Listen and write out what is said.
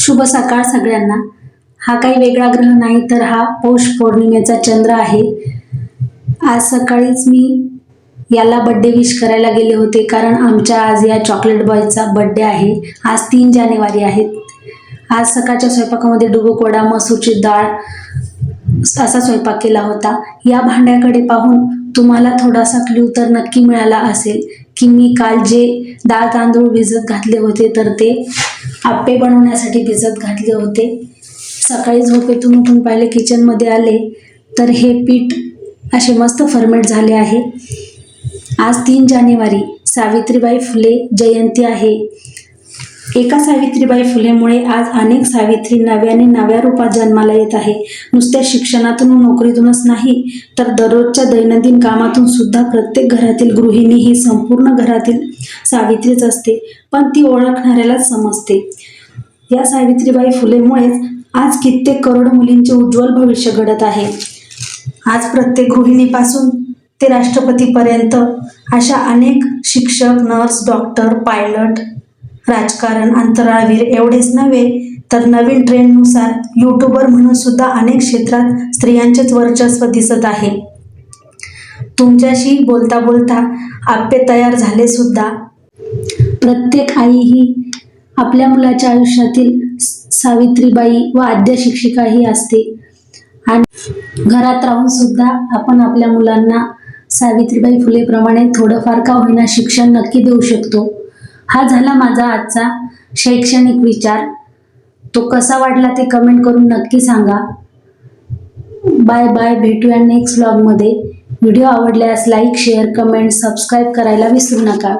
शुभ सकाळ सगळ्यांना। हा काही वेगळा ग्रह नाही तर हा पौष पौर्णिमेचा चंद्र आहे। आज सकाळीच मी याला बर्थडे विश करायला गेले होते, कारण आमच्या आज या चॉकलेट बॉयचा बर्थडे आहे। आज 3 जानेवारी आहे। आज सकाळच्या स्वयंपाकामध्ये डुबुक वडा, मसूरची डाळ असा स्वयंपाक केला होता। या भांड्याकडे पाहून तुम्हाला थोडासा क्लू तर नक्की मिळाला असेल की मी काल जे डाळ तांदूळ भिजत घातले होते तर ते आप्पे बनवण्यासाठी भिजत घातले होते। सकाळी झोपेतून उठून पाहिले, किचन मध्ये आले तर हे पीठ असे मस्त फर्मेट झाले आहे। आज 3 जानेवारी सावित्रीबाई फुले जयंती आहे। एका सावित्रीबाई फुलेमुळे आज अनेक सावित्री नव्याने नव्या रूपात जन्माला येत आहे। नुसत्या शिक्षणातून व नोकरीतूनच नाही तर दररोजच्या दैनंदिन कामातून सुद्धा प्रत्येक घरातील गृहिणी ही संपूर्ण घरातील सावित्रीच असते, पण ती ओळखणाऱ्यालाच समजते। या सावित्रीबाई फुलेमुळेच आज कित्येक करोड मुलींचे उज्ज्वल भविष्य घडत आहे। आज प्रत्येक गृहिणीपासून ते राष्ट्रपतीपर्यंत अशा अनेक शिक्षक, नर्स, डॉक्टर, पायलट, राजकारण, अंतराळवीर एवढेच नव्हे तर नवीन ट्रेंडनुसार यूट्यूबर म्हणून सुद्धा अनेक क्षेत्रात स्त्रियांचेच वर्चस्व दिसत आहे। तुमच्याशी बोलता बोलता आप्पे तयार झाले सुद्धा। प्रत्येक आई ही आपल्या मुलाच्या आयुष्यातील सावित्रीबाई व आद्य शिक्षिका ही असते, आणि घरात राहून सुद्धा आपण आपल्या मुलांना सावित्रीबाई फुलेप्रमाणे थोडंफार का होईना शिक्षण नक्की देऊ शकतो। हा झाला माझा आजचा शैक्षणिक विचार। तो कसा वाटला ते कमेंट करून नक्की सांगा। बाय बाय, भेटूया नेक्स्ट व्लॉग मध्ये। व्हिडिओ आवडल्यास लाईक, शेअर, कमेंट, सबस्क्राईब करायला विसरू नका।